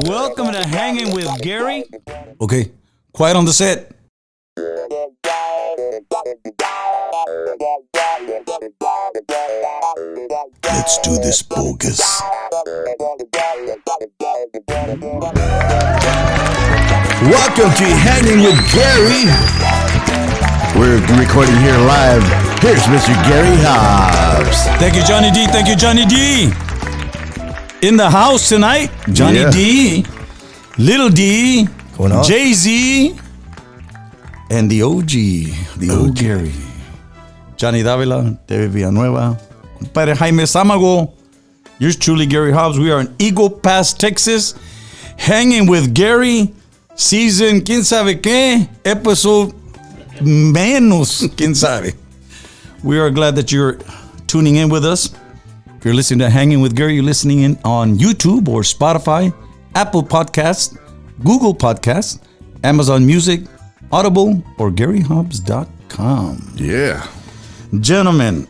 Welcome to Hanging with Gary. Okay, quiet on the set. Let's do this bogus. Welcome to Hanging with Gary. We're recording here live. Here's Mr. Gary Hobbs. Thank you, Johnny D. Thank you, Johnny D. In the house tonight, Johnny D, Little D, Jay-Z, and the OG Gary. Johnny Davila, David Villanueva, Padre Jaime Samago. Yours truly, Gary Hobbs. We are in Eagle Pass, Texas, Hanging with Gary, season, quién sabe qué, episode menos, quién sabe. We are glad that you're tuning in with us. If you're listening to Hanging with Gary, you're listening in on YouTube or Spotify, Apple Podcasts, Google Podcasts, Amazon Music, Audible, or GaryHobbs.com. Yeah. Gentlemen,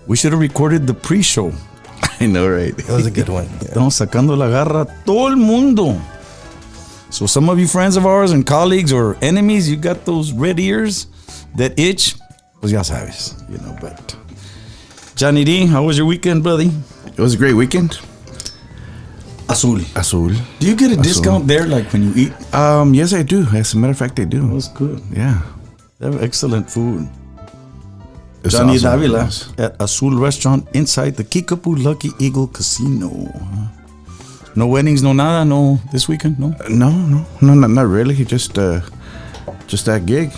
we should have recorded the pre-show. I know, right? It was a good one. Yeah. Estamos sacando la garra a todo el mundo. So some of you friends of ours and colleagues or enemies, you got those red ears that itch. Pues ya sabes, you know, but... Johnny D, how was your weekend, buddy? It was a great weekend. Azul. Do you get a discount there, like when you eat? Yes, I do. As a matter of fact, I do. That's good. Yeah. They have excellent food. It's Johnny awesome. Davila at Azul Restaurant inside the Kickapoo Lucky Eagle Casino. No weddings, no nada, no this weekend, no? No, not really. Just that gig.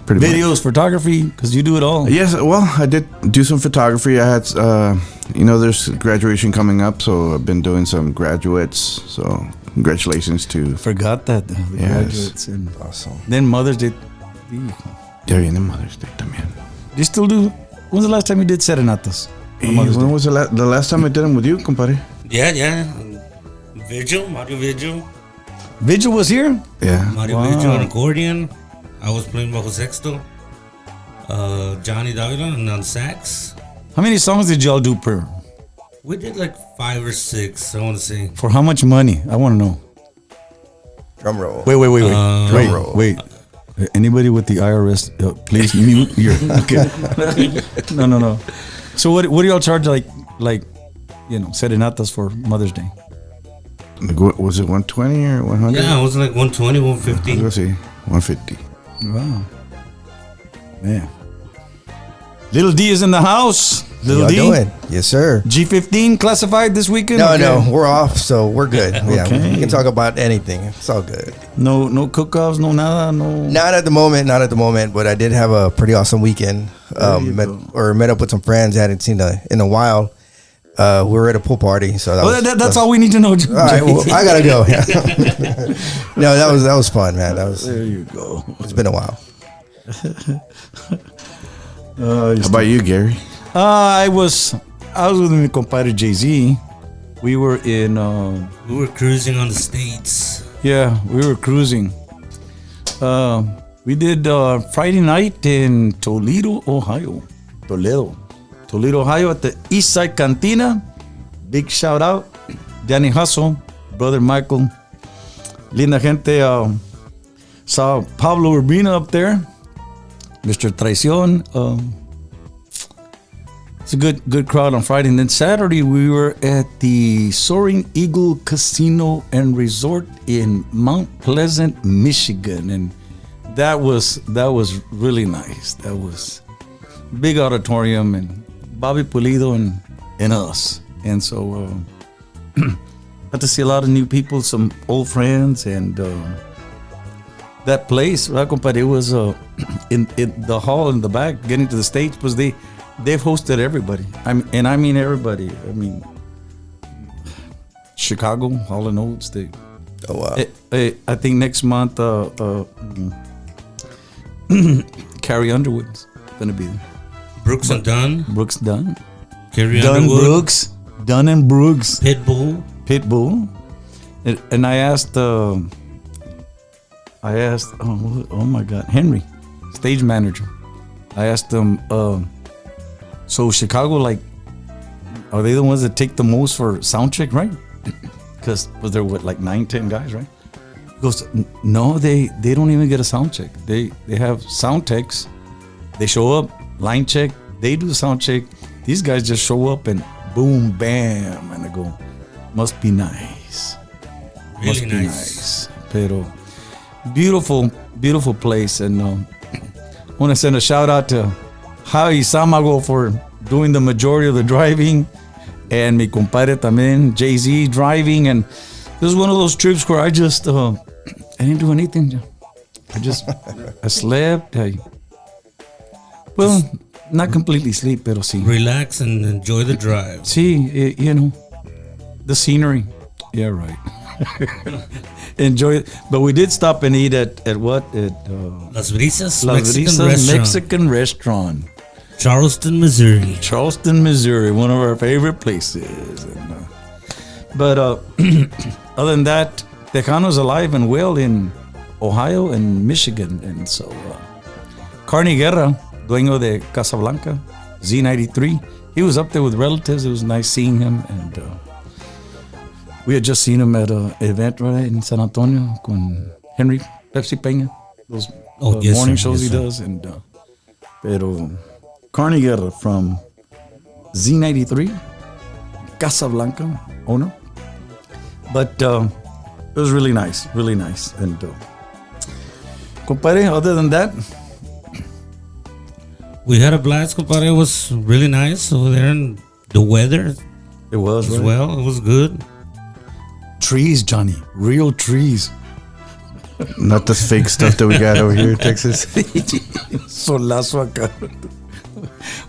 Pretty Videos, much. photography, because you do it all. Yes, well, I did do some photography. I had, there's graduation coming up, so I've been doing some graduates. So congratulations to... Forgot that. The graduates. And Awesome. then Mother's Day. Ya viene Mother's Day también. Do you still do... When's the last time you did serenatas? When was the last time I did them with you, compadre? Yeah. Mario Vigil was here? Yeah. Vigil on accordion. I was playing bajo sexto. Johnny Davila on sax. How many songs did y'all do per? We did like 5 or 6, I want to say. For how much money? I want to know. Drum roll. Wait. Anybody with the IRS, please mute your... Okay. No. So what do y'all charge like serenatas for Mother's Day? Was it 120 or 100? Yeah, it was like 120, 150. I was going to say 150. Wow. Man. Little D is in the house. Little Little D. D. Doing? Yes, sir. G15 classified this weekend? No, we're off, so we're good. Yeah, Okay. we can talk about anything. It's all good. No cook-offs, no nada, no... Not at the moment, but I did have a pretty awesome weekend. Met up with some friends I hadn't seen in a while. We were at a pool party, so that's all we need to know. All right, well, I gotta go. No, that was fun, man. There you go. It's been a while. How about you, Gary? I was with my compadre Jay-Z. We were in... We were cruising on the States. Yeah, we were cruising. We did Friday night in Toledo, Ohio, at the East Side Cantina. Big shout out. Danny Hustle, brother Michael. Linda gente. Saw Pablo Urbina up there. Mr. Traición. It's a good crowd on Friday. And then Saturday we were at the Soaring Eagle Casino and Resort in Mount Pleasant, Michigan. And that was really nice. That was big auditorium and Bobby Pulido and us. And so got to see a lot of new people, some old friends, and that place, right, compadre, it was in the hall in the back, getting to the stage, was they've hosted everybody. I mean everybody. I mean Chicago, Hall & Oates. Oh wow! I think next month Carrie Underwood's gonna be there. Brooks and Dunn. Carrie Underwood. Dunn and Brooks. Pitbull. And I asked, oh my God, Henry, stage manager. I asked them, so Chicago, like, are they the ones that take the most for sound check, right? Because was there what, like 9-10 guys, right? He goes, no, they don't even get a sound check. They have sound techs. They show up, line check. They do the sound check. These guys just show up and boom, bam, and I go, must be nice. Really Must be nice. Pero beautiful, beautiful place, and I want to send a shout out to Javi Samago for doing the majority of the driving, and mi compadre también, Jay-Z driving, and this was one of those trips where I just I didn't do anything. I slept. Well, not completely sleep, pero sí. Relax and enjoy the drive. Sí, you know, the scenery. Yeah, right. Enjoy it. But we did stop and eat at what? At Las Brisas Las Mexican Brisas restaurant. Mexican restaurant. Charleston, Missouri. Charleston, Missouri, one of our favorite places. And, but other than that, Tejano's alive and well in Ohio and Michigan. And so, Carney Guerra, dueño de Casablanca, Z93, he was up there with relatives. It was nice seeing him. And we had just seen him at an event right in San Antonio con Henry Pepsi Peña. Those yes, morning sir. shows Yes, he sir. does. And pero Carney Guerra from Z93, Casablanca owner. But it was really nice, really nice. And compadre, other than that, We had a blast, compadre. It was really nice over there, and the weather it was as right. well. It was good. Trees, Johnny, real trees. Not the fake stuff that we got over here in Texas. Solazo acá.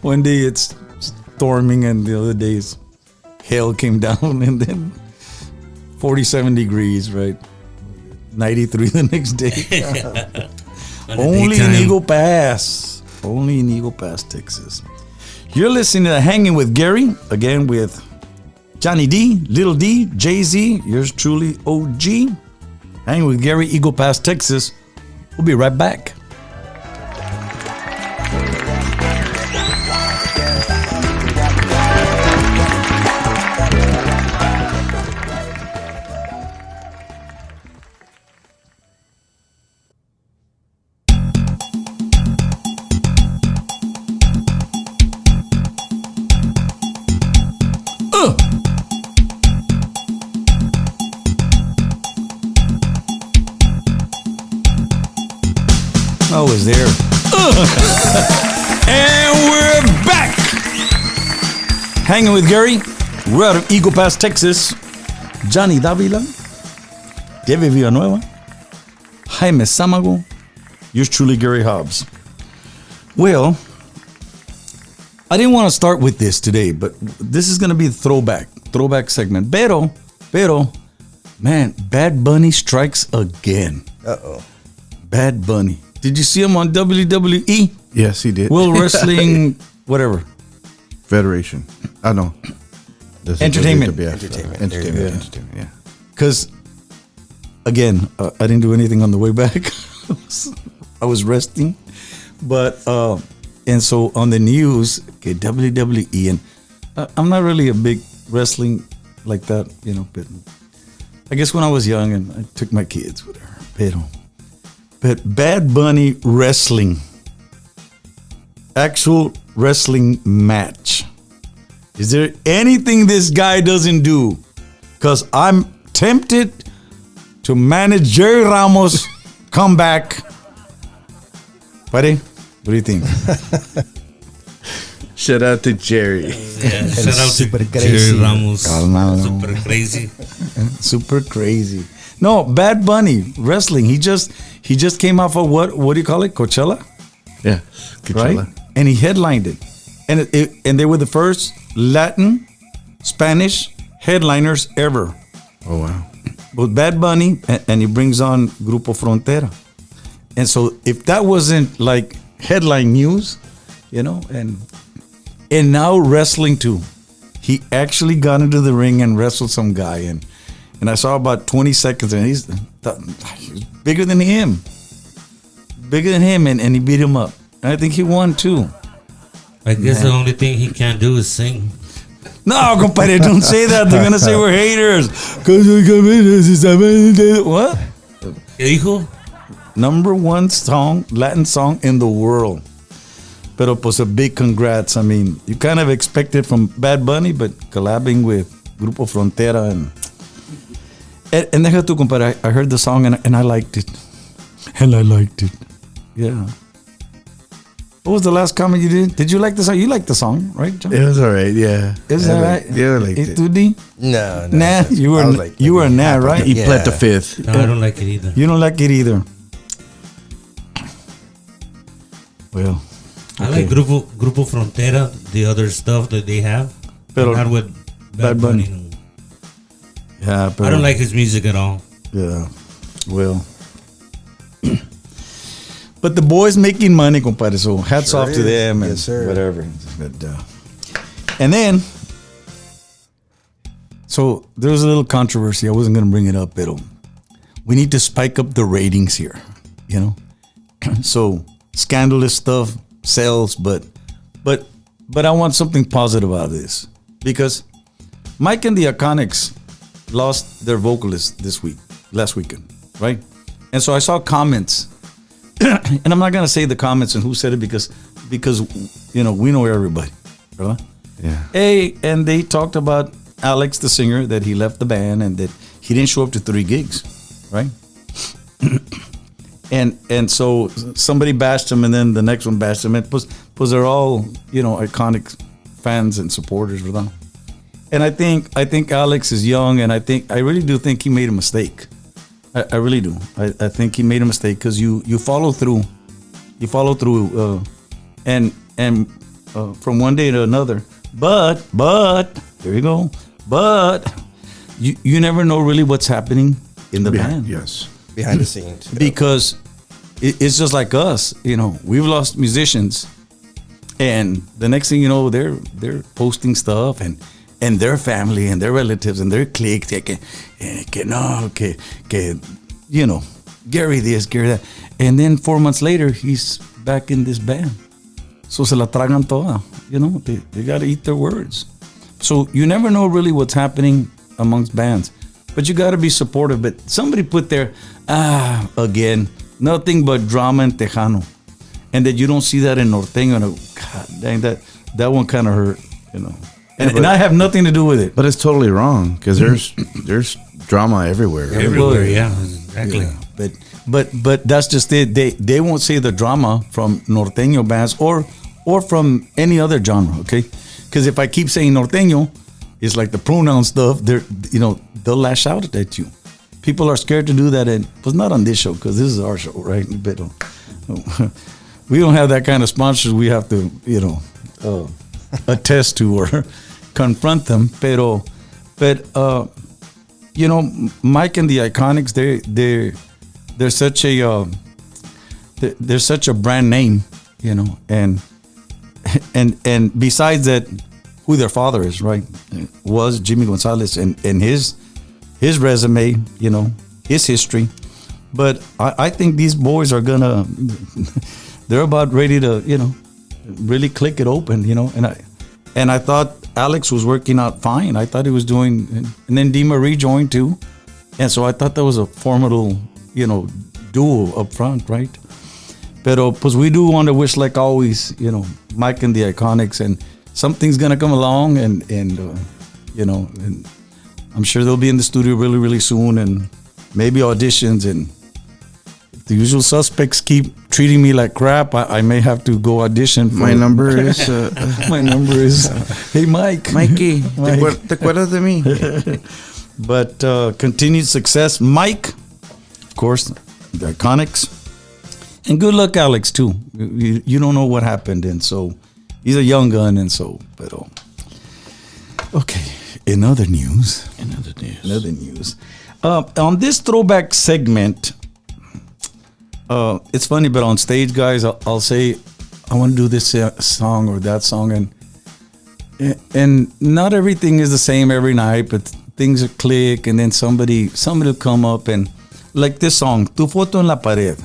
One day it's storming, and the other days hail came down, and then 47 degrees, right? 93 the next day. On the Only in daytime. Eagle Pass. Only in Eagle Pass, Texas. You're listening to Hanging with Gary, again with Johnny D, Little D, Jay-Z, yours truly, OG. Hanging with Gary, Eagle Pass, Texas. We'll be right back. I was there. And we're back. Hanging with Gary. We're out of Eagle Pass, Texas. Johnny Davila, David Villanueva, Jaime Samago, yours truly, Gary Hobbs. Well, I didn't want to start with this today, but this is going to be the throwback segment. Pero, man, Bad Bunny strikes again. Uh-oh. Bad Bunny. Did you see him on WWE? Yes, he did. World Wrestling, whatever. Federation. I know. Entertainment. Entertainment. Yeah. Because, again, I didn't do anything on the way back. I was resting. But, and so on the news, okay, WWE, and I'm not really a big wrestling like that, you know, but I guess when I was young and I took my kids with her. But Bad Bunny wrestling, actual wrestling match. Is there anything this guy doesn't do? Because I'm tempted to manage Jerry Ramos comeback. Buddy, what do you think? Shout out to Jerry. Yeah, shout out Super to crazy. Jerry Ramos. Calmado. Super crazy. Super crazy. No, Bad Bunny wrestling. He just came off of what do you call it? Coachella, Yeah. right? And he headlined it. And they were the first Latin, Spanish headliners ever. Oh, wow. With Bad Bunny, and he brings on Grupo Frontera. And so if that wasn't like headline news, you know, and now wrestling too. He actually got into the ring and wrestled some guy, and I saw about 20 seconds, and he's bigger than him. And he beat him up. I think he won too. I guess the only thing he can't do is sing. No, compadre, don't say that. They're gonna say we're haters. What? ¿Qué dijo? Number one song, Latin song in the world. Pero pues a big congrats. I mean, you kind of expect it from Bad Bunny, but collabing with Grupo Frontera and deja tu, compadre, I heard the song and I liked it. And I liked it. Yeah. What was the last comment you did? Did you like the song? You liked the song, right, John? It was all right. Yeah. Is that right? Yeah, I liked it. 2D? No. Nah, you were a nah, right? He pled the fifth. No, I don't like it either. You don't like it either. Well, I like Grupo Frontera, the other stuff that they have. Pero not with Bad Bunny. No. Yeah, but I don't like his music at all. Yeah, well. But the boys making money, compadre, so hats off to them and yes, sir. whatever. But, and then, so there was a little controversy. I wasn't going to bring it up, but we need to spike up the ratings here, you know? So scandalous stuff sells, but I want something positive out of this because Mike and the Iconics lost their vocalist last weekend, right? And so I saw comments, and I'm not gonna say the comments and who said it because you know we know everybody, right? Yeah. Hey, and they talked about Alex, the singer, that he left the band and that he didn't show up to 3 gigs, right? And so somebody bashed him, and then the next one bashed him. And was they're all, you know, iconic fans and supporters, ¿verdad? And I think Alex is young, and I really do think he made a mistake. I really do. I think he made a mistake because you follow through, and from one day to another. But there you go. But you never know really what's happening in the band. Yes. Behind the scenes. Because it's just like us, you know, we've lost musicians, and the next thing you know, they're posting stuff and their family and their relatives and their clique, que you know, Gary this, Gary that, and then 4 months later he's back in this band. So se la tragan toda, you know, they got to eat their words. So you never know really what's happening amongst bands. But you got to be supportive. But somebody put there, again, nothing but drama in Tejano. And that you don't see that in Norteño. And God dang, that one kind of hurt, you know. And I have nothing to do with it. But it's totally wrong because there's drama everywhere. Everywhere, yeah, exactly. Yeah. But that's just it. They won't say the drama from Norteño bands or from any other genre, okay? Because if I keep saying Norteño, it's like the pronoun stuff. They'll lash out at you. People are scared to do that, and was not on this show because this is our show, right? But we don't have that kind of sponsors. We have to, attest to or confront them. But Mike and the Iconics, they're such a brand name, you know, and besides that, who their father is, right, was Jimmy Gonzalez and his resume, you know, his history. But I think these boys are they're about ready to, you know, really click it open, you know. And I thought Alex was working out fine. I thought he was doing, and then Di Marie joined too. And so I thought that was a formidable, you know, duo up front, right? Pero pues we do want to wish, like always, you know, Mike and the Iconics, and something's gonna come along, and you know, and I'm sure they'll be in the studio really, really soon, and maybe auditions. And if the usual suspects keep treating me like crap, I may have to go audition. My number is hey Mike, Mikey, ¿te acuerdas de mí? But continued success, Mike, of course, the Iconics, and good luck, Alex, too. You don't know what happened, and so he's a young gun, and so, but okay. In other news, on this throwback segment, it's funny, but on stage, guys, I'll say I want to do this song or that song, and not everything is the same every night, but things are click, and then somebody will come up, and like this song, Tu foto en la pared.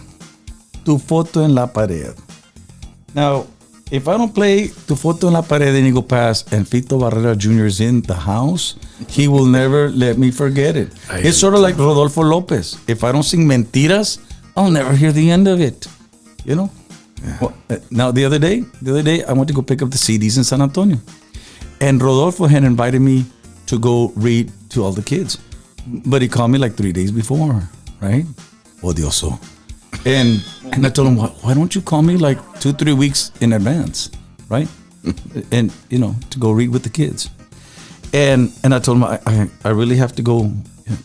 Now, if I don't play Tu Foto en la Pared in Eagle Pass and Fito Barrera Jr. is in the house, he will never let me forget it. It's sort of like Rodolfo Lopez. If I don't sing Mentiras, I'll never hear the end of it. You know? Yeah. Well, now, the other day, I went to go pick up the CDs in San Antonio. And Rodolfo had invited me to go read to all the kids. But he called me like 3 days before, right? Odioso. And I told him, why don't you call me like 2-3 weeks in advance, right? And, you know, to go read with the kids. And I told him, I really have to go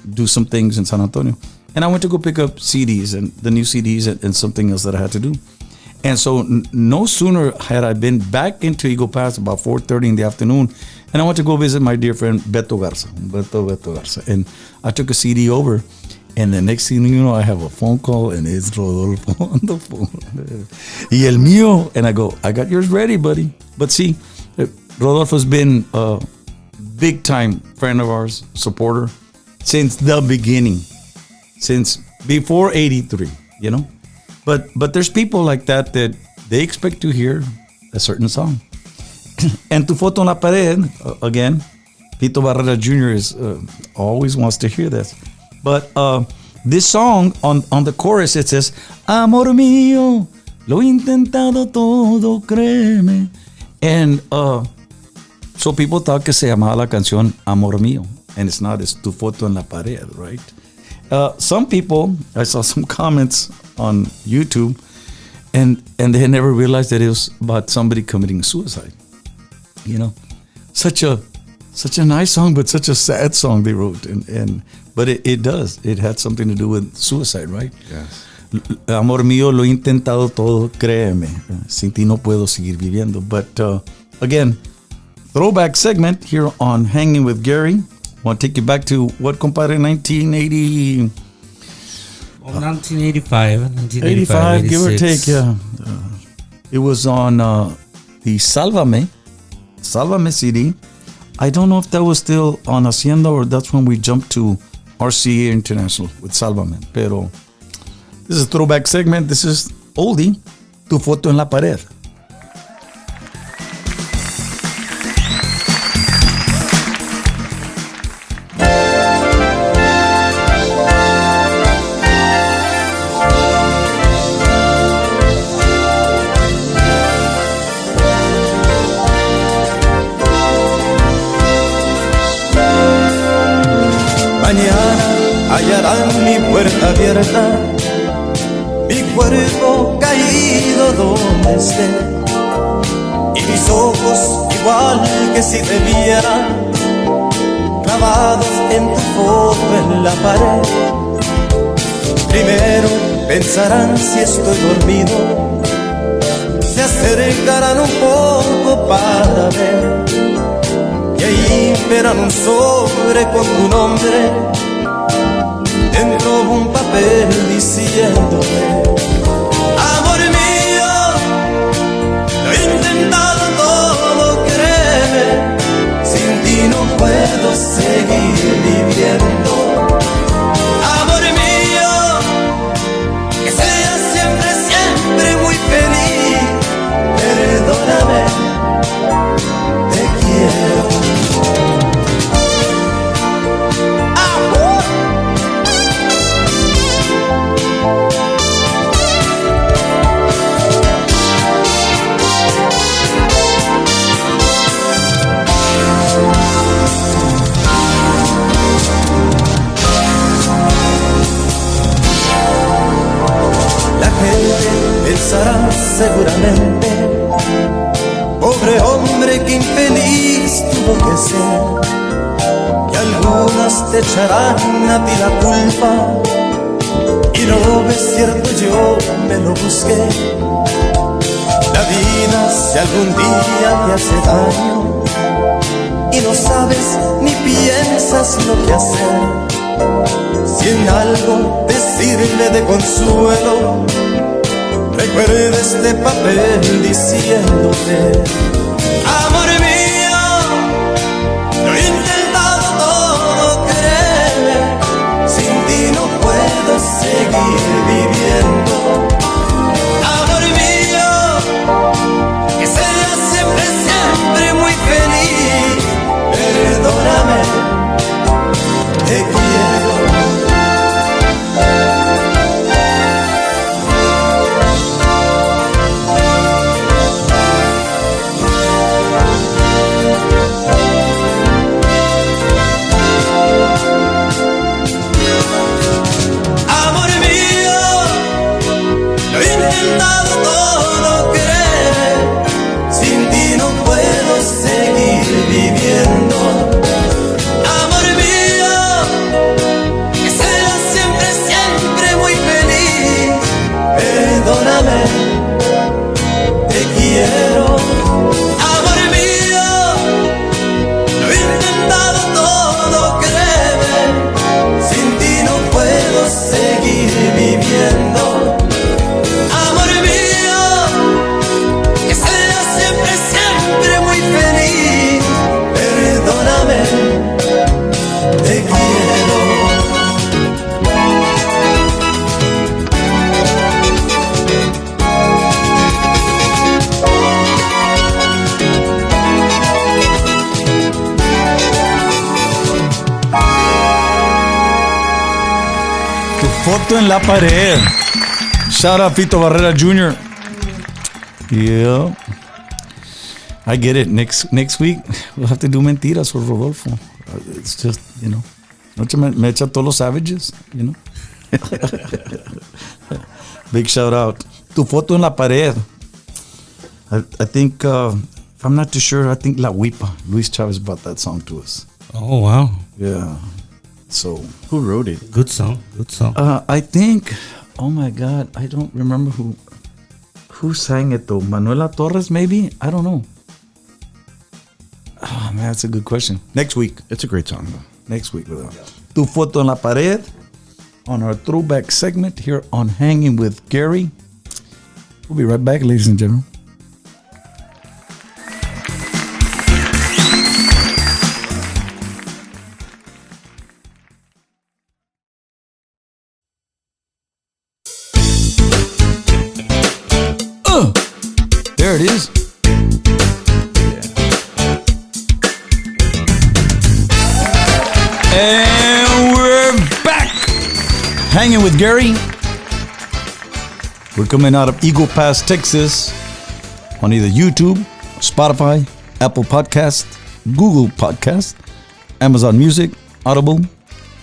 do some things in San Antonio. And I went to go pick up CDs and the new CDs and something else that I had to do. And so no sooner had I been back into Eagle Pass about 4:30 in the afternoon, and I went to go visit my dear friend Beto Garza. And I took a CD over. And the next thing you know, I have a phone call, and it's Rodolfo on the phone. Y el mío. And I go, I got yours ready, buddy. But see, Rodolfo's been a big-time friend of ours, supporter, since the beginning, since before 83, you know? But there's people like that they expect to hear a certain song. And Tu Foto en la Pared, again, Fito Barrera Jr. Always wants to hear this. But this song, on the chorus, it says, Amor mío, lo he intentado todo, créeme. And so people thought que se llamaba la canción Amor mío. And it's not, it's Tu Foto en la Pared, right? Some people, I saw some comments on YouTube, and they had never realized that it was about somebody committing suicide. You know? Such a nice song, but such a sad song they wrote. But it does. It had something to do with suicide, right? Yes. Amor mío, lo he intentado todo, créeme. Sin ti no puedo seguir viviendo. But again, throwback segment here on Hanging with Gary. I want to take you back to what, compadre, 1980? 1985, give or take, yeah. It was on the Sálvame CD. I don't know if that was still on Hacienda or that's when we jumped to RCA International with Sálvame. Pero this is a throwback segment. This is oldie, Tu Foto en la Pared. Hallarán mi puerta abierta, mi cuerpo caído donde esté, y mis ojos igual que si te vieran, clavados en tu foto en la pared. Primero pensarán si estoy dormido, se acercarán un poco para ver, y ahí verán un sobre con tu nombre dentro de un papel diciéndome: amor mío, lo he intentado todo, créeme, sin ti no puedo seguir viviendo. Amor mío, que seas siempre, siempre muy feliz, perdóname, te quiero. Pensarán seguramente, pobre hombre que infeliz tuvo que ser, y algunas te echarán a ti la culpa, y no es cierto, yo me lo busqué. La vida si algún día te hace daño y no sabes ni piensas lo que hacer, si en algo te sirve de consuelo, recuerda este papel diciéndote: amor mío, lo he intentado todo, créeme, sin ti no puedo seguir viviendo. Amor mío, foto en la pared. Shout out Fito Barrera Jr. Yeah. I get it. Next week we'll have to do mentiras for Rodolfo. It's just, Noche me echa todos los savages, Big shout out. Tu foto en la pared. I think, if I'm not too sure, I think La Huipa, Luis Chavez brought that song to us. Oh, wow. Yeah. So. Who wrote it? Good song. I think, oh my God, I don't remember who sang it though. Manuela Torres, maybe? I don't know. Oh man, that's a good question. Next week. It's a great song, though. Next week. Tu foto en la pared on our throwback segment here on Hanging with Gary. We'll be right back, ladies and gentlemen. There it is. And we're back. Hanging with Gary. We're coming out of Eagle Pass, Texas on either YouTube, Spotify, Apple Podcast, Google Podcast, Amazon Music, Audible,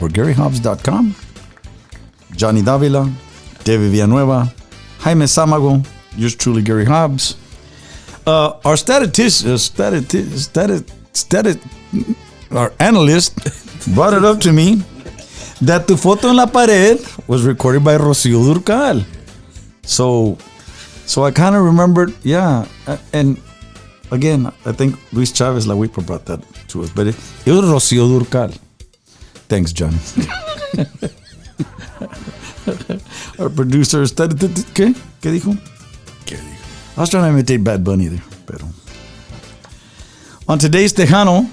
or GaryHobbs.com. Johnny Davila, David Villanueva, Jaime Samago, yours truly, Gary Hobbs. Our our analyst brought it up to me that Tu Foto en la Pared was recorded by Rocío Durcal. So I kind of remembered, yeah. And again, I think Luis Chavez La Huipa brought that to us, but it was Rocío Durcal. Thanks, Johnny. Our producer, ¿qué dijo? I was trying to imitate Bad Bunny there, pero. On today's Tejano,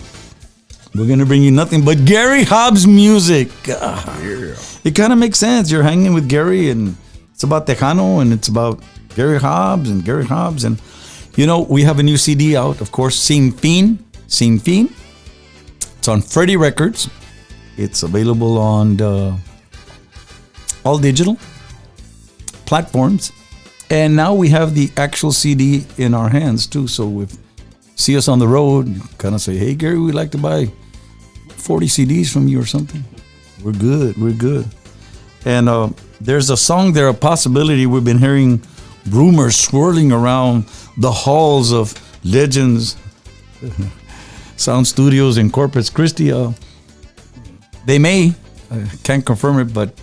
we're going to bring you nothing but Gary Hobbs music. Yeah. It kind of makes sense. You're hanging with Gary, and it's about Tejano, and it's about Gary Hobbs. And, we have a new CD out, of course, Sin Fin. It's on Freddie Records. It's available on all digital platforms. And now we have the actual CD in our hands, too. So if you see us on the road, kind of say, hey, Gary, we'd like to buy 40 CDs from you or something. We're good. And there's a song there, a possibility. We've been hearing rumors swirling around the halls of Legends Sound Studios in Corpus Christi. They may, I can't confirm it, but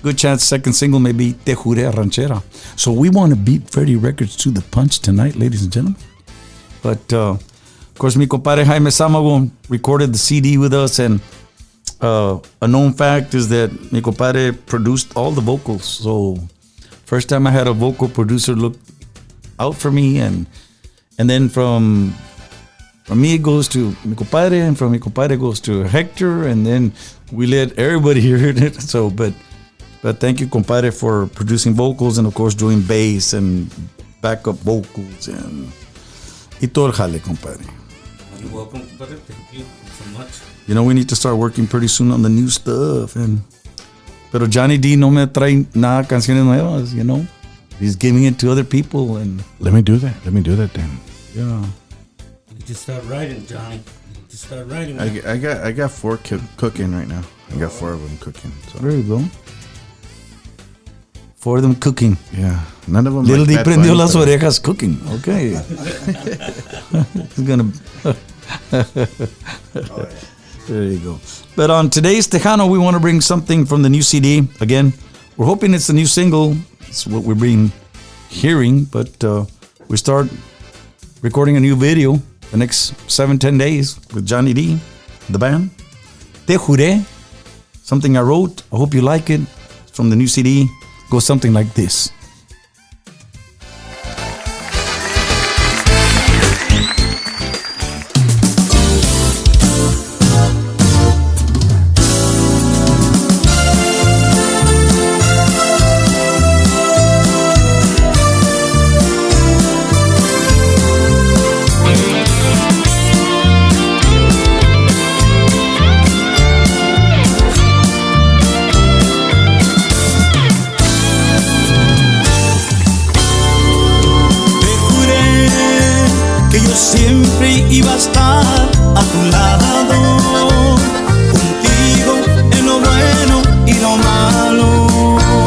good chance second single may be Te Jure Ranchera. So we want to beat Freddie Records to the punch tonight, ladies and gentlemen. But of course, mi compadre Jaime Samago recorded the CD with us, and a known fact is that mi compadre produced all the vocals. So first time I had a vocal producer look out for me, and then from me it goes to mi compadre, and from mi compadre it goes to Hector, and then we let everybody hear it. So, but thank you, compadre, for producing vocals and, of course, doing bass and backup vocals and todo el jale, compadre. You're welcome, compadre. Thank you so much. We need to start working pretty soon on the new stuff. Pero Johnny D no me trae nada canciones nuevas, He's giving it to other people. And Let me do that then. yeah. You just start writing, Johnny. I got 4 cooking right now. I got 4 of them cooking. So. There you go. 4 of them cooking. Yeah, none of them. Little D like Bad prendió Bunny, las but- orejas cooking. Okay. He's gonna. There you go. But on today's Tejano, we want to bring something from the new CD. Again, we're hoping it's a new single. It's what we've been hearing, but we start recording a new video the next 7-10 days with Johnny D, the band. Te Jure, something I wrote. I hope you like it. It's from the new CD. Goes something like this. siempre iba a estar a tu lado, contigo en lo bueno y lo malo, no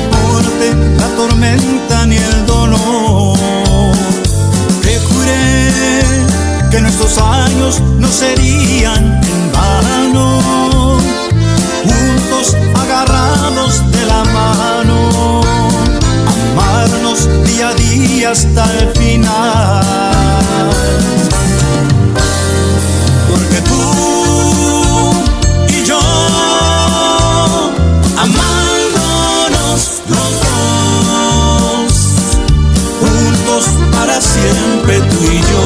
importe la tormenta ni el dolor. Te juré que nuestros años no serían en vano, juntos agarrados de la mano, amarnos día a día hasta el final. Porque tú y yo, amándonos los dos, juntos para siempre tú y yo.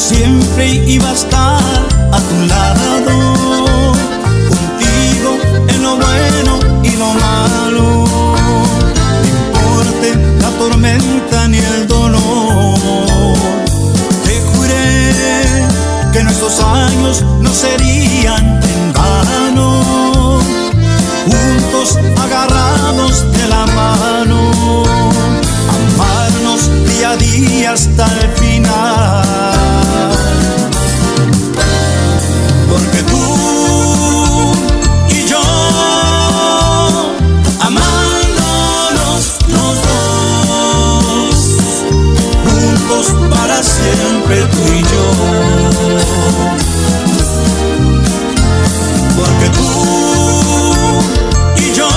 Siempre iba a estar a tu lado, contigo en lo bueno y lo malo, no importe la tormenta ni el dolor. Te juré que nuestros años no serían en vano, juntos agarrados de la mano, amarnos día a día hasta el final. Porque tú y yo, amándonos los dos, juntos para siempre tú y yo. Porque tú y yo,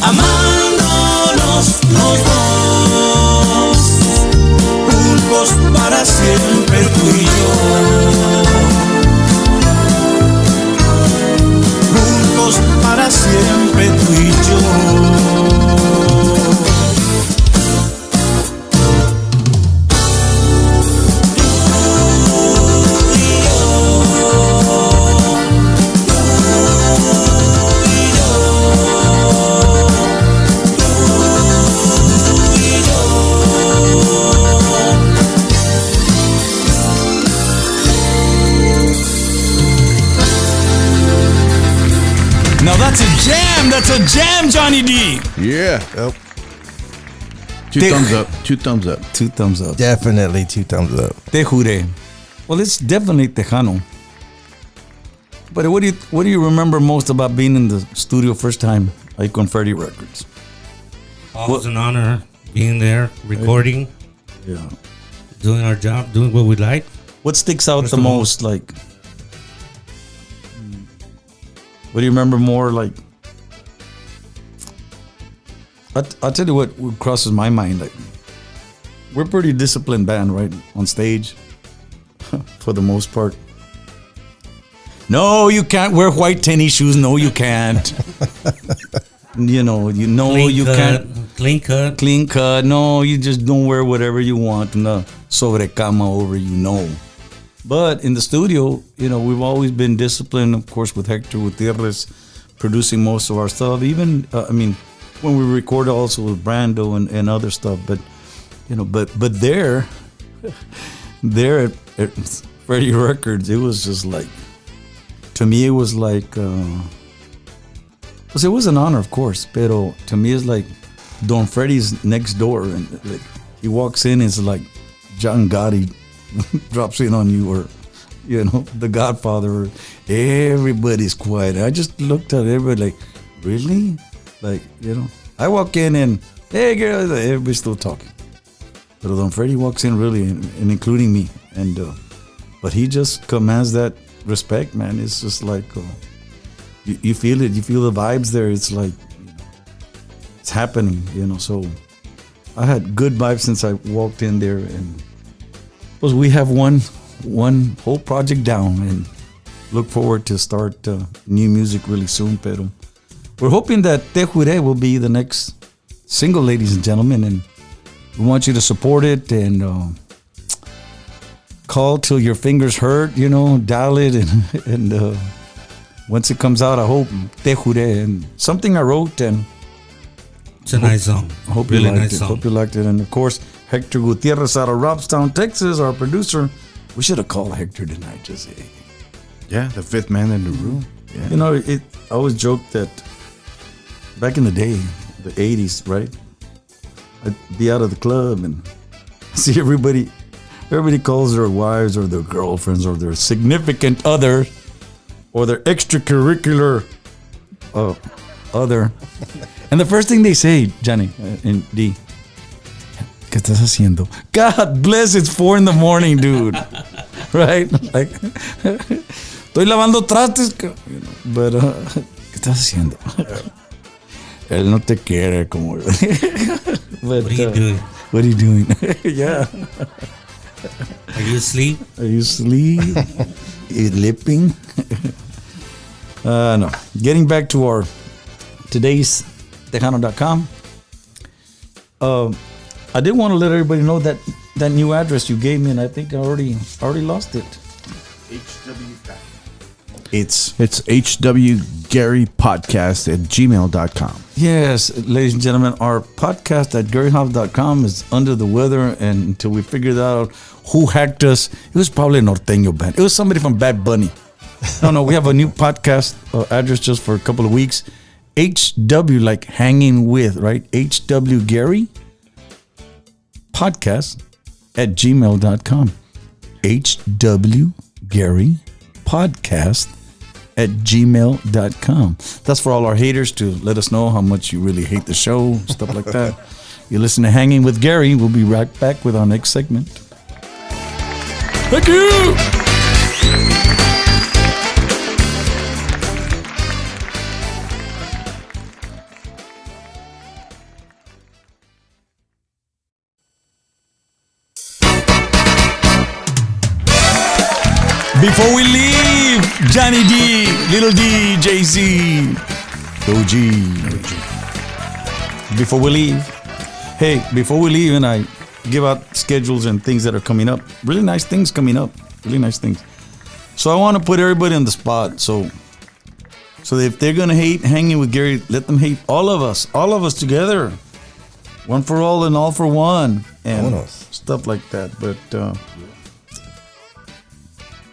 amándonos los dos, juntos para siempre tú y yo. Para siempre tú y yo. Now that's a jam. That's a jam, Johnny D. Yeah. Yep. Two thumbs up. Two thumbs up. 2 thumbs up. Definitely 2 thumbs up. Te juré. Well, it's definitely Tejano. But what do you remember most about being in the studio first time like on Freddie Records? It was an honor being there, recording, Yeah. doing our job, doing what we like. What sticks out First the of all- most? Like, what do you remember more? Like, I'll tell you what crosses my mind. Like, we're a pretty disciplined band, right? On stage, for the most part. No, you can't wear white tennis shoes. No, you can't. you can't. Clean cut. Clean cut. No, you just don't wear whatever you want. No, sobre cama over, But in the studio, we've always been disciplined, of course, with Hector Gutierrez producing most of our stuff. Even, when we record also with Brando and other stuff. But, but there at Freddie Records, it was just like, to me, it was like, it was an honor, of course. Pero to me, it's like Don Freddie's next door. And like, he walks in, it's like John Gotti drops in on you, or the Godfather. Everybody's quiet. I just looked at everybody like, really? Like, I walk in and, hey, girl, everybody's still talking. But Don Freddie walks in really, and including me. And but he just commands that respect, man. It's just like, you feel it. You feel the vibes there. It's like, it's happening, So I had good vibes since I walked in there, and well, we have one whole project down, and look forward to start new music really soon. Pero we're hoping that Te Jure will be the next single, ladies and gentlemen, and we want you to support it and call till your fingers hurt, dial it, and once it comes out, I hope Te Jure, and something I wrote, and It's a nice song. I hope Really you liked nice it. song. Hope you liked it, and of course Hector Gutierrez out of Robstown, Texas, our producer. We should have called Hector tonight. Just Yeah, the fifth man in the room. Yeah. I always joke that back in the day, the '80s, right? I'd be out of the club and see everybody calls their wives or their girlfriends or their significant other or their extracurricular other. And the first thing they say, Johnny and D, ¿qué estás haciendo? God bless, it's 4 a.m, dude. Right? Like, estoy lavando trastes. But, ¿qué estás haciendo? Él no te quiere como. But, What are you doing? What are you doing? Yeah. Are you asleep? Are you asleep? You lipping? No. Getting back to our today's Tejano.com. I did want to let everybody know that new address you gave me, and I think I already lost it. It's hwgarypodcast@gmail.com. Yes, ladies and gentlemen, our podcast at GaryHobbs.com is under the weather, and until we figured out who hacked us, it was probably a norteño band. It was somebody from Bad Bunny. No, we have a new podcast address just for a couple of weeks. HW, like hanging with, right? HW Gary podcast at gmail.com. HW Gary podcast at gmail.com. That's for all our haters to let us know how much you really hate the show, stuff like that. You listen to Hanging with Gary. We'll be right back with our next segment. Thank you. Before we leave, Johnny D, Little D, JC, OG. Before we leave, and I give out schedules and things that are coming up. Really nice things coming up. Really nice things. So I want to put everybody on the spot. So if they're gonna hate Hanging with Gary, let them hate all of us together. One for all and all for one, and stuff like that. But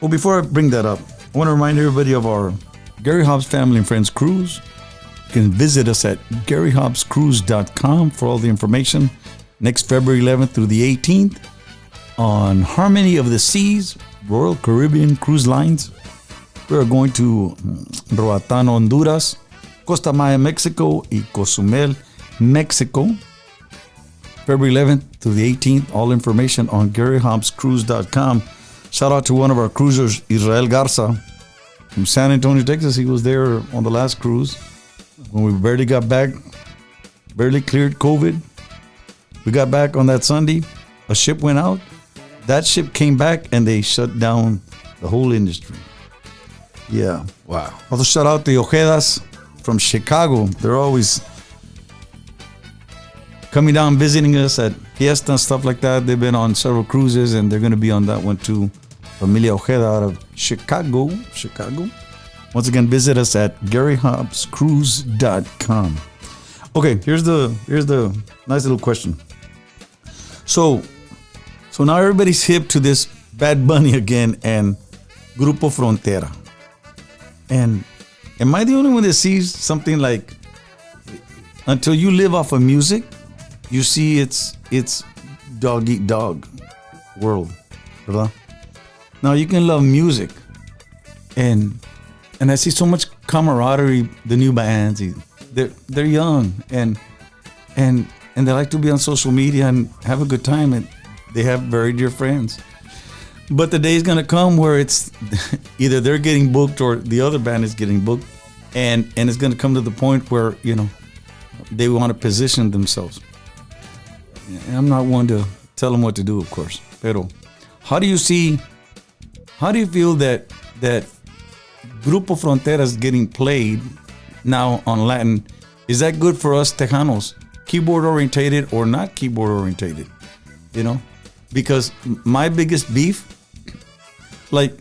well, before I bring that up, I want to remind everybody of our Gary Hobbs Family and Friends Cruise. You can visit us at GaryHobbsCruise.com for all the information. Next February 11th through the 18th on Harmony of the Seas, Royal Caribbean Cruise Lines. We are going to Roatán, Honduras, Costa Maya, Mexico, y Cozumel, Mexico. February 11th through the 18th. All information on GaryHobbsCruise.com. Shout out to one of our cruisers, Israel Garza, from San Antonio, Texas. He was there on the last cruise when we barely got back, barely cleared COVID. We got back on that Sunday. A ship went out. That ship came back and they shut down the whole industry. Yeah. Wow. Also, shout out to Ojedas from Chicago. They're always coming down, visiting us at Fiesta and stuff like that. They've been on several cruises, and they're going to be on that one too. Familia Ojeda out of Chicago. Once again, visit us at GaryHobbsCruise.com. Okay, here's the nice little question. So now everybody's hip to this Bad Bunny again and Grupo Frontera. And am I the only one that sees something like, until you live off of music, you see it's dog eat dog world, ¿verdad? Now you can love music, and I see so much camaraderie. The new bands, they're young and they like to be on social media and have a good time, and they have very dear friends. But the day is gonna come where it's either they're getting booked or the other band is getting booked, and it's gonna come to the point where they want to position themselves. I'm not one to tell them what to do, of course. Pero how do you feel that Grupo Frontera is getting played now on Latin? Is that good for us Tejanos, keyboard orientated or not keyboard orientated? Because my biggest beef like,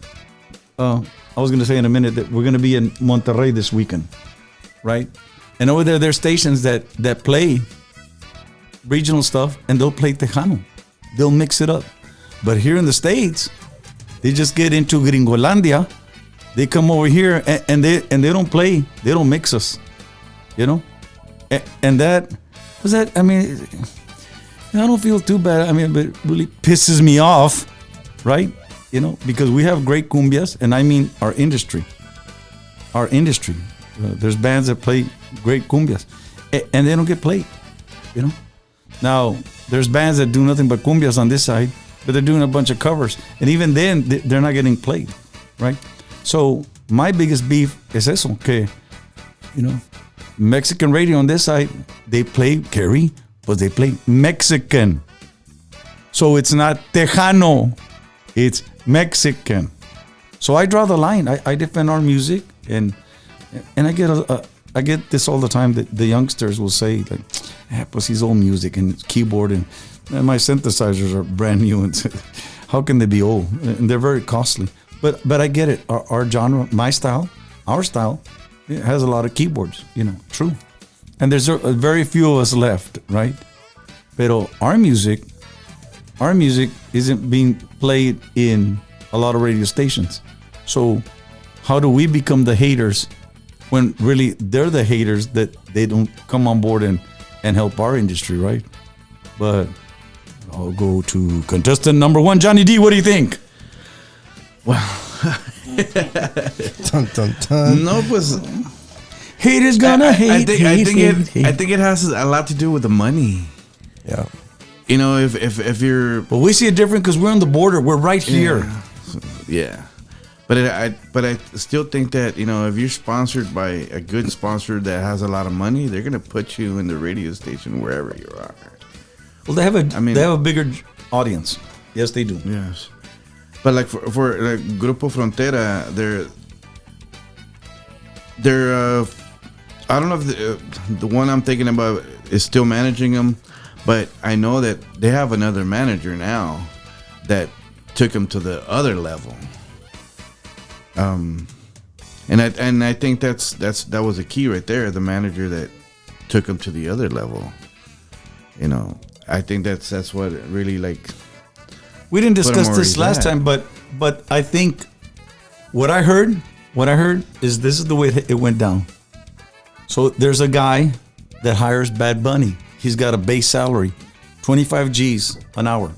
I was going to say in a minute that we're going to be in Monterrey this weekend, right? And over there, there's stations that play regional stuff, and they'll play Tejano. They'll mix it up. But here in the States, they just get into Gringolandia. They come over here and they don't play. They don't mix us, you know. And that was that. I mean, I don't feel too bad. I mean, but it really pisses me off, right? You know, because we have great cumbias, and I mean our industry. Our industry. There's bands that play great cumbias, and they don't get played, you know. Now, there's bands that do nothing but cumbias on this side, but they're doing a bunch of covers. And even then, they're not getting played, right? So my biggest beef is eso, que, you know, Mexican radio on this side, they play Gary, but they play Mexican. So it's not Tejano, it's Mexican. So I draw the line. I defend our music, and I get this all the time that the youngsters will say, like, pues he's old music and keyboard and my synthesizers are brand new, and how can they be old? And they're very costly. But I get it. Our genre, my style, our style, it has a lot of keyboards, you know, true. And there's very few of us left, right? Pero our music isn't being played in a lot of radio stations. So how do we become the haters when really they're the haters that they don't come on board and help our industry, right? But I'll go to contestant number 1, Johnny D. What do you think? Well, Dun, dun, dun. no, pues Haters gonna hate. I think it has a lot to do with the money. Yeah. You know, if you're, But we see it different because we're on the border. We're right here. yeah. But I still think that, you know, if you're sponsored by a good sponsor that has a lot of money, they're gonna put you in the radio station wherever you are. Well, they have a bigger audience. Yes, they do. Yes. But like for like Grupo Frontera, they're I don't know if the one I'm thinking about is still managing them, but I know that they have another manager now that took them to the other level. And I think that was a key right there. The manager that took them to the other level. You know, I think that's what really, like. We didn't discuss this last time, but I think what I heard is this is the way it went down. So there's a guy that hires Bad Bunny. He's got a base salary, 25 G's an hour.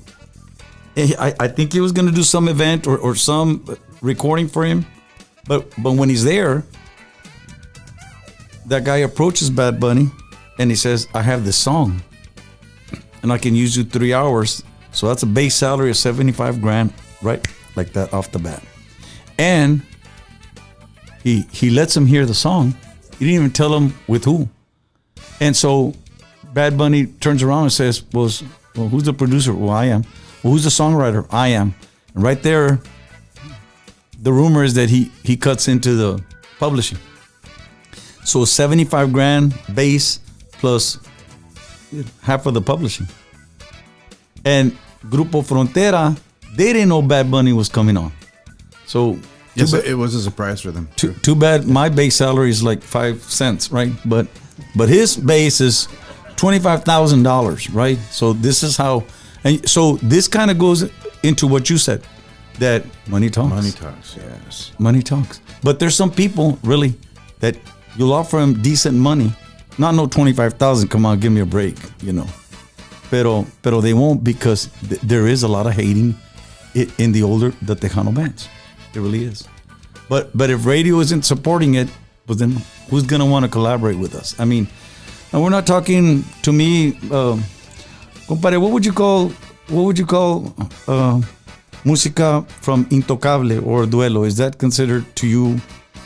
I think he was going to do some event or some recording for him, but when he's there, that guy approaches Bad Bunny and he says, I have this song and I can use you 3 hours. So that's a base salary of 75 grand, right? Like that off the bat. And he lets him hear the song. He didn't even tell him with who. And so Bad Bunny turns around and says, well, who's the producer? Well, I am. Well, who's the songwriter? I am. And right there, the rumor is that he cuts into the publishing. So 75 grand base plus half of the publishing. And Grupo Frontera, they didn't know Bad Bunny was coming on. So yes, it was a surprise for them. Too bad my base salary is like 5 cents, right? But his base is $25,000, right? So this is how, and so this kind of goes into what you said, that money talks. Money talks, yes. Money talks. But there's some people really that you'll offer them decent money, not no 25,000. Come on, give me a break, you know. Pero they won't, because there is a lot of hating in the Tejano bands. It really is. But if radio isn't supporting it, well, then who's gonna want to collaborate with us? I mean, and we're not talking, to me, compadre, what would you call música from Intocable or Duelo? Is that considered to you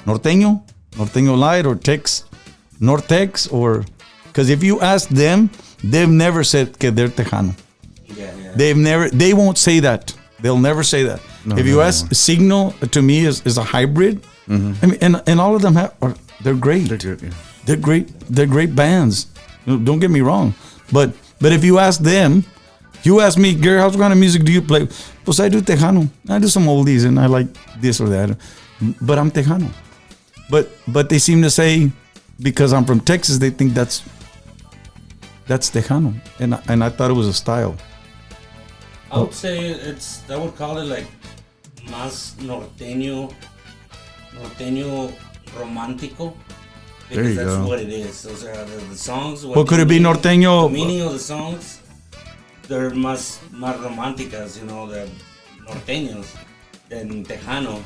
norteño light, or Nortex, or because if you ask them, they've never said que they're Tejano. Yeah. They won't say that. They'll never say that. No, if you ask Signal, to me is a hybrid. Mm-hmm. I mean, and all of them they're great. They're good, yeah. They're great. They're great bands. Don't get me wrong. But if you ask them, You ask me, Gary, what kind of music do you play? Pues I do Tejano. I do some oldies and I like this or that. But I'm Tejano. But they seem to say, because I'm from Texas, they think that's Tejano. And I thought it was a style. I would say I would call it like más norteño romántico. There you Because that's go. what it is. Those are the songs. Well, could it be norteño? The meaning of the songs, they're más románticas, you know, the norteños than Tejano.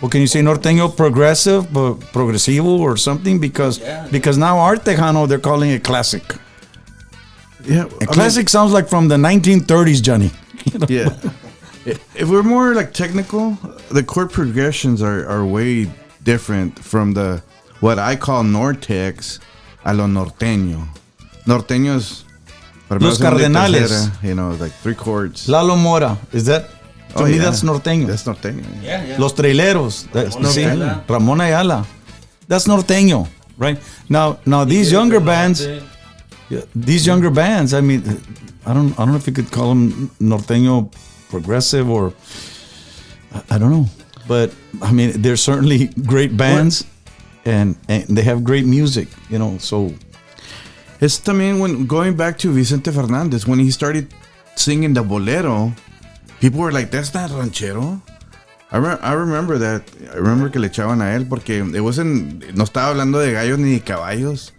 Well, can you say norteño progressive, progresivo or something? Because now our Tejano, they're calling it classic. Yeah, And classic sounds like from the 1930s, Johnny. You know? Yeah. If we're more like technical, the chord progressions are way different from the what I call Nortex a lo norteño. Norteños, Los Cardenales. you know, like 3 chords. Lalo Mora, is that? To me, that's norteño. That's norteño. Yeah. Yeah. Los Traileros, that's Ramon Ayala. Ramon Ayala. That's norteño, right? Now these younger bands, I mean, I don't know if you could call them norteño progressive or I don't know, but I mean, they're certainly great bands, and they have great music, you know. So It's también when going back to Vicente Fernandez, when he started singing the bolero, people were like, "That's not ranchero." I remember that. I remember que le echaban a él porque no estaba hablando de gallos ni de caballos.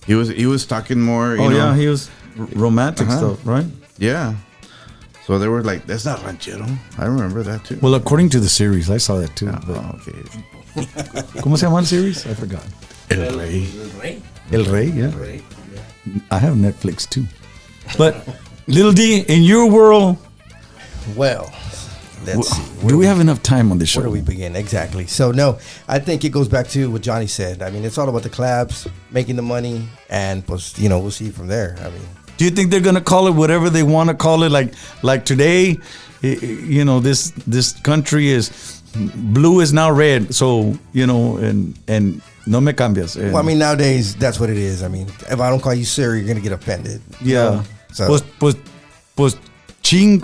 He was talking more. You know, he was romantic stuff, right? yeah. So they were like, "That's not ranchero." I remember that too. Well, according to the series, I saw that too. but- Okay. ¿Cómo se llama el series? I forgot. El Rey. El Rey, yeah. I have Netflix too. But Little D, in your world, Well, let's see. do we have enough time on this show? Where do we begin? Exactly. So, no, I think it goes back to what Johnny said. I mean, it's all about the collabs, making the money, and, pues, you know, we'll see from there. I mean, Do you think they're gonna call it whatever they want to call it? Like today, you know, this country is blue is now red. So you know, and no me cambias. well, I mean, nowadays, that's what it is. I mean, if I don't call you sir, you're going to get offended. you yeah. know? So, Pues ching.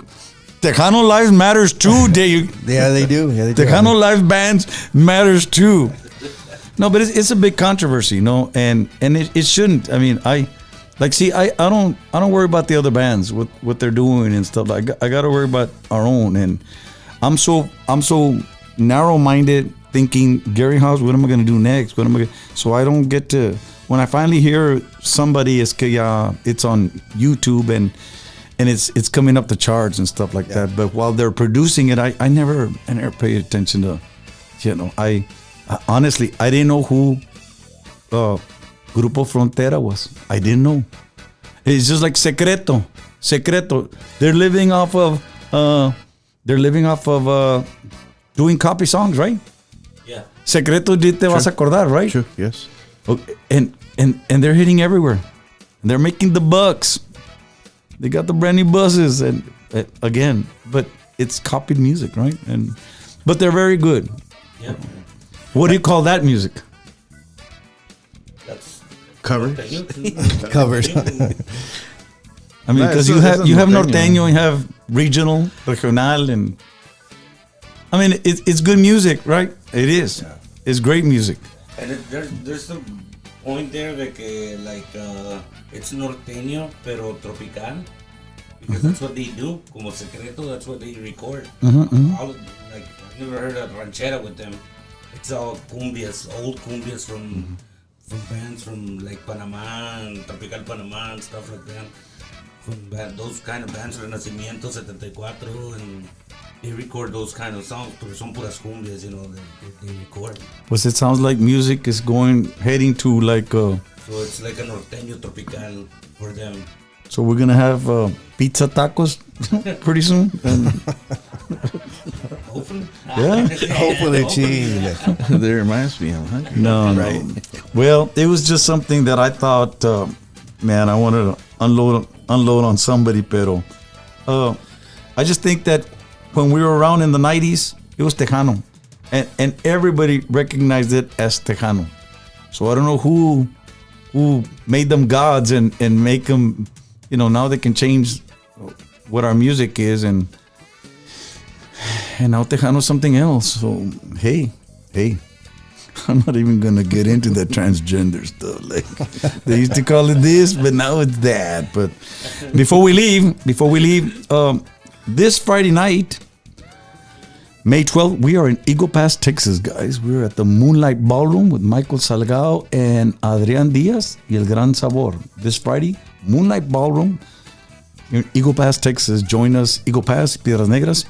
Tejano lives matters too. yeah, they do. Yeah, they do. Tejano live bands matters too. No, but it's a big controversy, no, and it shouldn't. I mean, I don't worry about the other bands what they're doing and stuff. I got to worry about our own, and I'm so narrow-minded, thinking Gary Hobbs, what am I going to do next? So I don't get to, when I finally hear somebody it's on YouTube and it's coming up the charts and stuff like that. But while they're producing it, I never pay attention to, you know, I honestly, I didn't know who Grupo Frontera was. I didn't know. It's just like Secreto. They're living off of doing copy songs, right? Yeah. Secreto Te Vas a Acordar, right? Sure. Yes. Okay. And they're hitting everywhere. And they're making the bucks. They got the brand new buses and again, but it's copied music, right? But they're very good. Yeah. What do you call that music? That's Covers. Covered. I mean, No, because it's you have norteño. norteño, you have regional, regional, and I mean, it's good music, right? It is. Yeah. It's great music. And there's a point there that it's norteño pero tropical, because that's what they do. Como Secreto, that's what they record. All of, like, I've never heard a ranchera with them. It's all cumbias, old cumbias from bands from like Panama and Tropical Panama and stuff like that. From those kind of bands, Renacimiento 74, and they record those kind of songs, pero son puras cumbias, you know, they record. Pues it sounds like music is heading to like. So it's like a norteño tropical for them. So we're gonna have pizza tacos pretty soon. And, Hopefully. yeah. Hopefully, geez. That reminds me of hungry. No. Well, it was just something that I thought, man, I wanted to unload on somebody, pero I just think that when we were around in the 90s, it was Tejano. And everybody recognized it as Tejano. So I don't know who made them gods and make them, you know, now they can change what our music is, and now Tejano's something else. So hey, I'm not even gonna get into the transgender stuff. Like they used to call it this, but now it's that. But before we leave, this Friday night, May 12th, we are in Eagle Pass, Texas, guys. We're at the Moonlight Ballroom with Michael Salgado and Adrián Díaz y El Gran Sabor. This Friday, Moonlight Ballroom in Eagle Pass, Texas. Join us, Eagle Pass, Piedras Negras.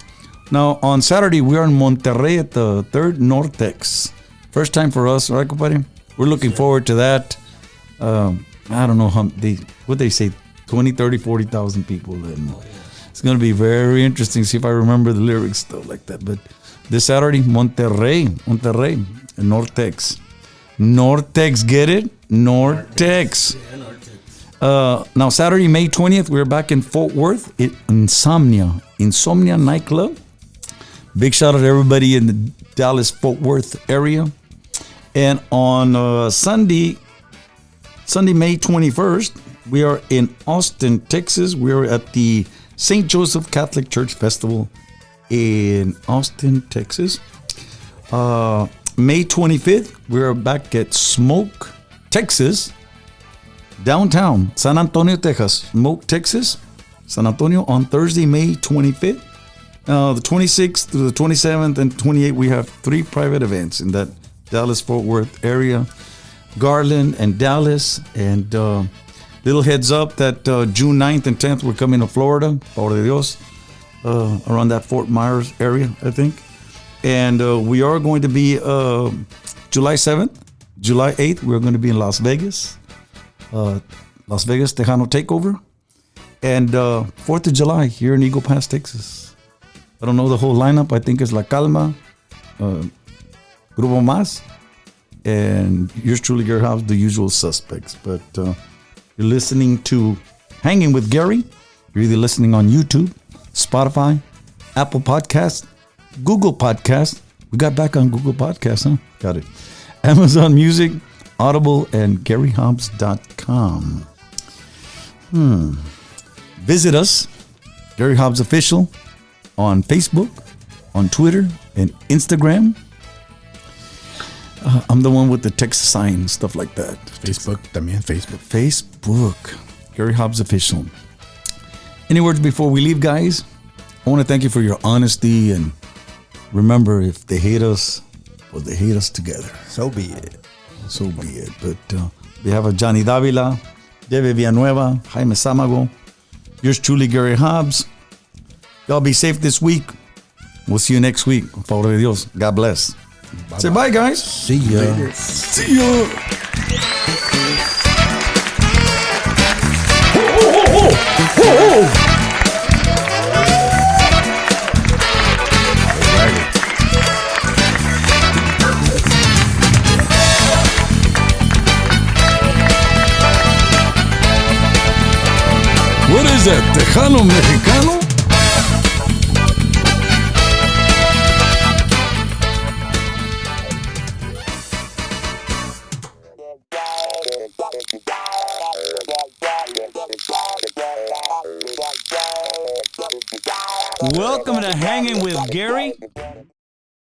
Now, on Saturday, we are in Monterrey at the 3rd Nortex. First time for us, right, compadre? We're looking forward to that. I don't know how they say, 20, 30, 40,000 people. And it's going to be very interesting. See if I remember the lyrics, stuff like that. But this Saturday, Monterrey, and Nortex. Nortex, get it? Nortex. Now, Saturday, May 20th, we're back in Fort Worth at Insomnia nightclub. Big shout out to everybody in the Dallas-Fort Worth area. And on Sunday, May 21st, we are in Austin, Texas. We are at the St. Joseph Catholic Church Festival in Austin, Texas. May 25th, we are back at Smoke, Texas, downtown, San Antonio, Texas. Smoke, Texas, San Antonio on Thursday, May 25th. The 26th through the 27th and 28th, we have 3 private events in that Dallas-Fort Worth area, Garland and Dallas. And little heads up that June 9th and 10th, we're coming to Florida, Favor de Dios, around that Fort Myers area, I think. And we are going to be July 7th, July 8th, we're going to be in Las Vegas Tejano Takeover. And 4th of July here in Eagle Pass, Texas. I don't know the whole lineup. I think it's La Calma, Grupo Más, and yours truly, Gary Hobbs, the usual suspects. But you're listening to Hanging with Gary. You're either listening on YouTube, Spotify, Apple Podcasts, Google Podcasts. We got back on Google Podcasts, huh? Got it. Amazon Music, Audible, and GaryHobbs.com. Visit us, Gary Hobbs Official, on Facebook, on Twitter, and Instagram. I'm the one with the text sign, stuff like that. Facebook, también Facebook. Facebook, Gary Hobbs Official. Any words before we leave, guys? I want to thank you for your honesty, and remember, if they hate us, well, they hate us together. So be it. So be it. But we have a Johnny Davila, Debe Villanueva, Jaime Samago, yours truly, Gary Hobbs. Y'all be safe this week. We'll see you next week. Favor de Dios. God bless. Bye. Say bye, guys. See ya. Later. See ya. What is that? Tejano Mexicano? Welcome to Hanging with Gary.